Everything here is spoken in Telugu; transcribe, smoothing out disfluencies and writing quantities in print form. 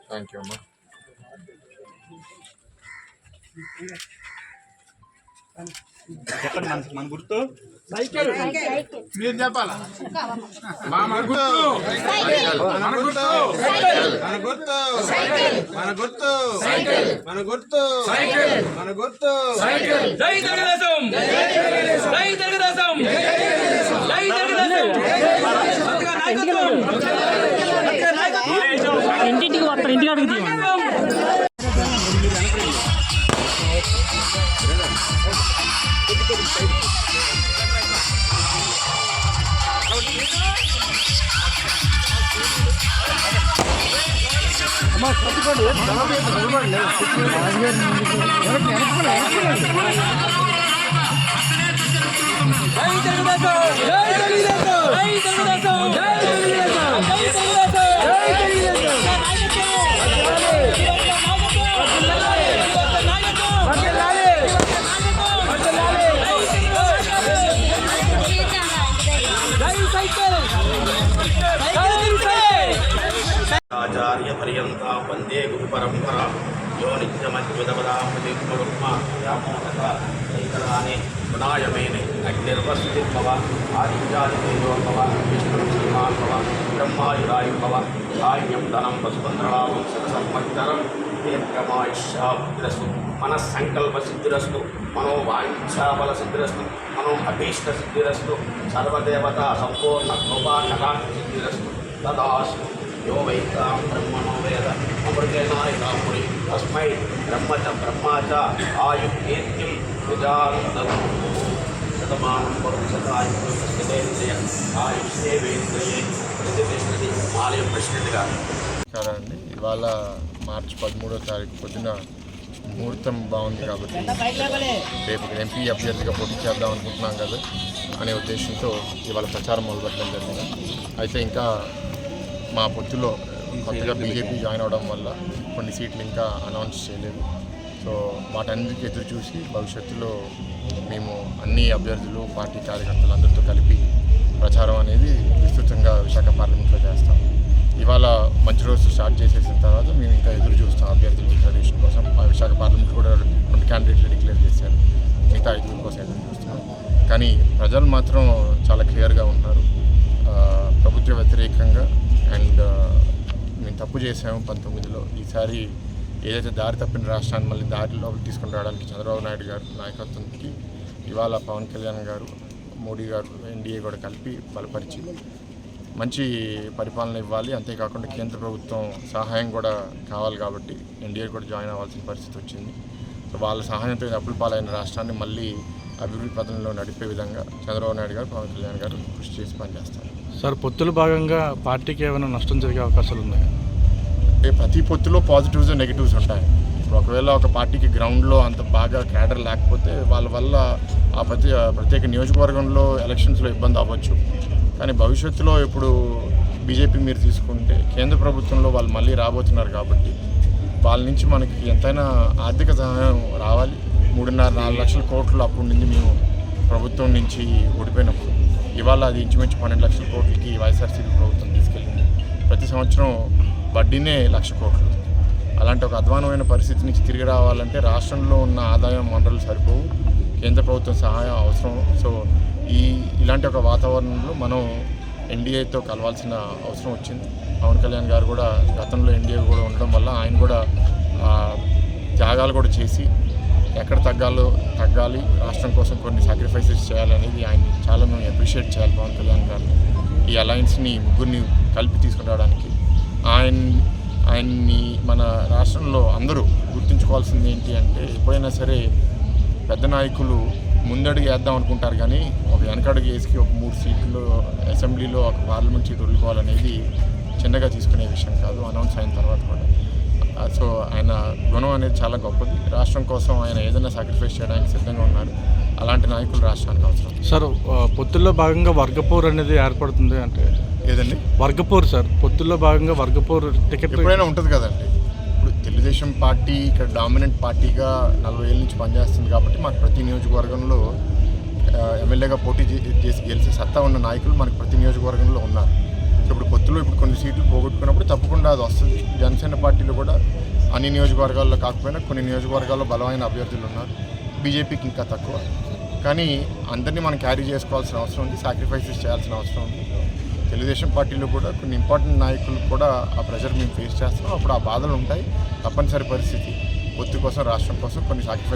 థ్యాంక్ యూ అమ్మా. చెప్పండి మన గుర్తు మీరు చెప్పాలా? మన గుర్తు మన గుర్తు మన గుర్తు మన గుర్తు మన గుర్తు మన గుర్తు. జై తెలుగుదేశం, జై తెలుగుదేశం, జై తెలుగుదేశం. ఇంటింటికి వస్తారు, ఇంటికి అడుగుతాం. ఆచార్య పర్యంత వందే గురు పరంపర యో నిత్యమద్విదపదామోహనే గుణాయమేనే అగ్నిర్వస్తిర్భవ ఆదిత్యాదితేజోభవ విష్ణు శ్రీమాన్భవ బ్రహ్మాయురాయుభవ ధాన్యం ధనం వసుబంధరామం సత్సంవత్సరం దీర్ఘమాయుష్యాభిరస్తు మనస్సంకల్ప సిద్ధిరస్తు మనోవాంఛాబల సిద్ధిరస్తు మనో అభీష్ట సిద్ధిరస్తు సర్వదేవత సంపూర్ణ కృపాకటాక్ష సిద్ధిరస్తు తదాస్తు. यो वैता ब्रह्मणो वेद अमृतेनायकापुरी तस्मै ब्रह्म च ब्रह्मा च आयुर्कीर्तिं शतमानं पुरुषतायुर्वेन्द्रिय आयुष्येवेन्द्रिये प्रतिष्ठति ఆలయం ప్రెసిడెంట్ గారు. సరే అండి, ఇవాళ మార్చి 13వ తారీఖు పొద్దున ముహూర్తం బాగుంది కాబట్టి రేపు ఎంపీ అభ్యర్థిగా పోటీ చేద్దాం అనుకుంటున్నాం కదా అనే ఉద్దేశంతో ఇవాళ ప్రచారం మొదలుపెట్టడం జరిగింది. అయితే ఇంకా మా పొత్తులో కొత్తగా బీజేపీ జాయిన్ అవడం వల్ల కొన్ని సీట్లు ఇంకా అనౌన్స్ చేయలేదు. సో వాటన్నిటికీ ఎదురు చూసి భవిష్యత్తులో మేము అన్ని అభ్యర్థులు పార్టీ కార్యకర్తలు అందరితో కలిపి ప్రచారం అనేది విస్తృతంగా విశాఖ పార్లమెంట్లో చేస్తాం. ఇవాళ మంచి రోజు స్టార్ట్ చేసేసిన తర్వాత మేము ఇంకా ఎదురు చూస్తాం అభ్యర్థుల డిక్లరేషన్ కోసం. ఆ విశాఖ పార్లమెంట్ కూడా 2 క్యాండిడేట్లు డిక్లేర్ చేశారు, మిగతా 5 కోసం ఎదురు చూస్తున్నాం. కానీ ప్రజలు మాత్రం చాలా క్లియర్గా ఉన్నారు. ప్రభుత్వ వ్యతిరేకంగా అండ్ మేము తప్పు చేసాము 19లో. ఈసారి ఏదైతే దారి తప్పిన రాష్ట్రాన్ని మళ్ళీ దారిలో తీసుకుని రావడానికి చంద్రబాబు నాయుడు గారు నాయకత్వానికి ఇవాళ పవన్ కళ్యాణ్ గారు, మోడీ గారు, ఎన్డీఏ కూడా కలిపి బలపరిచి మంచి పరిపాలన ఇవ్వాలి. అంతేకాకుండా కేంద్ర ప్రభుత్వం సహాయం కూడా కావాలి కాబట్టి ఎన్డీఏ కూడా జాయిన్ అవ్వాల్సిన పరిస్థితి వచ్చింది. సో వాళ్ళ సహాయంతో అప్పుల పాలైన రాష్ట్రాన్ని మళ్ళీ అభివృద్ధి పథంలో నడిపే విధంగా చంద్రబాబు నాయుడు గారు, పవన్ కళ్యాణ్ గారు కృషి చేసి పనిచేస్తారు. సార్, పొత్తుల భాగంగా పార్టీకి ఏమైనా నష్టం జరిగే అవకాశాలు ఉన్నాయి? అంటే ప్రతి పొత్తులో పాజిటివ్స్ నెగిటివ్స్ ఉంటాయి. ఇప్పుడు ఒకవేళ ఒక పార్టీకి గ్రౌండ్లో అంత బాగా క్యాడర్ లేకపోతే వాళ్ళ వల్ల ఆ ప్రత్యేక నియోజకవర్గంలో ఎలక్షన్స్లో ఇబ్బంది అవ్వచ్చు. కానీ భవిష్యత్తులో ఇప్పుడు బీజేపీ మీరు తీసుకుంటే కేంద్ర ప్రభుత్వంలో వాళ్ళు మళ్ళీ రాబోతున్నారు కాబట్టి వాళ్ళ నుంచి మనకి ఎంతైనా ఆర్థిక సహాయం రావాలి. 3.5-4 లక్షల కోట్లు అప్పుడు నుండి మేము ప్రభుత్వం నుంచి ఓడిపోయినప్పుడు ఇవాళ అది ఇంచుమించు 12 లక్షల కోట్లకి వైఎస్ఆర్సీపీ ప్రభుత్వం తీసుకెళ్ళింది. ప్రతి సంవత్సరం వడ్డీనే 1,00,000 కోట్లు. అలాంటి ఒక అధ్వానమైన పరిస్థితి నుంచి తిరిగి రావాలంటే రాష్ట్రంలో ఉన్న ఆదాయం వనరులు సరిపోవు, కేంద్ర ప్రభుత్వం సహాయం అవసరం. సో ఇలాంటి ఒక వాతావరణంలో మనం ఎన్డీఏతో కలవాల్సిన అవసరం వచ్చింది. పవన్ కళ్యాణ్ గారు కూడా గతంలో ఎన్డీఏ కూడా ఉండడం వల్ల ఆయన కూడా త్యాగాలు కూడా చేసి ఎక్కడ తగ్గాలి, రాష్ట్రం కోసం కొన్ని సాక్రిఫైసెస్ చేయాలనేది ఆయన్ని చాలా మేము అప్రిషియేట్ చేయాలి. పవన్ కళ్యాణ్ గారిని ఈ అలయన్స్ని ముగ్గురిని కలిపి తీసుకురావడానికి ఆయన్ని మన రాష్ట్రంలో అందరూ గుర్తుంచుకోవాల్సింది ఏంటి అంటే, ఎప్పుడైనా సరే పెద్ద నాయకులు ముందడుగు వేద్దాం అనుకుంటారు కానీ ఒక వెనకడుగు వేసుకి ఒక 3 సీట్లు అసెంబ్లీలో ఒక పార్లమెంట్ సీట్ వదులుకోవాలనేది చిన్నగా తీసుకునే విషయం కాదు. అనౌన్స్ అయిన తర్వాత కూడా సో ఆయన గుణం అనేది చాలా గొప్పది. రాష్ట్రం కోసం ఆయన ఏదైనా సాక్రిఫైస్ చేయడానికి సిద్ధంగా ఉన్నారు. అలాంటి నాయకులు రాష్ట్రానికి అవసరం. సార్ పొత్తుల్లో భాగంగా వర్గపూర్ అనేది ఏర్పడుతుంది అంటే ఏదండి? వర్గపూర్ సార్, పొత్తుల్లో భాగంగా వర్గపూర్ టికెట్ ఎప్పుడైనా ఉంటుంది కదండి. ఇప్పుడు తెలుగుదేశం పార్టీ ఇక్కడ డామినెంట్ పార్టీగా 40 ఏళ్ళ నుంచి పనిచేస్తుంది కాబట్టి మాకు ప్రతి నియోజకవర్గంలో ఎమ్మెల్యేగా పోటీ చేసి గెలిచే సత్తా ఉన్న నాయకులు మనకు ప్రతి నియోజకవర్గంలో ఉన్నారు. ఇప్పుడు పొత్తులో ఇప్పుడు కొన్ని సీట్లు పోగొట్టుకున్నప్పుడు తప్పకుండా అది వస్తుంది. జనసేన పార్టీలో కూడా అన్ని నియోజకవర్గాల్లో కాకపోయినా కొన్ని నియోజకవర్గాల్లో బలమైన అభ్యర్థులు ఉన్నారు. బీజేపీకి ఇంకా తక్కువ. కానీ అందరినీ మనం క్యారీ చేసుకోవాల్సిన అవసరం ఉంది, సాక్రిఫైసెస్ చేయాల్సిన అవసరం ఉంది. తెలుగుదేశం పార్టీలో కూడా కొన్ని ఇంపార్టెంట్ నాయకులు కూడా ఆ ప్రెషర్ మేము ఫేస్ చేస్తున్నాం. అప్పుడు ఆ బాధలు ఉంటాయి. తప్పనిసరి పరిస్థితి పొత్తు కోసం, రాష్ట్రం కోసం కొన్ని సాక్రిఫైస్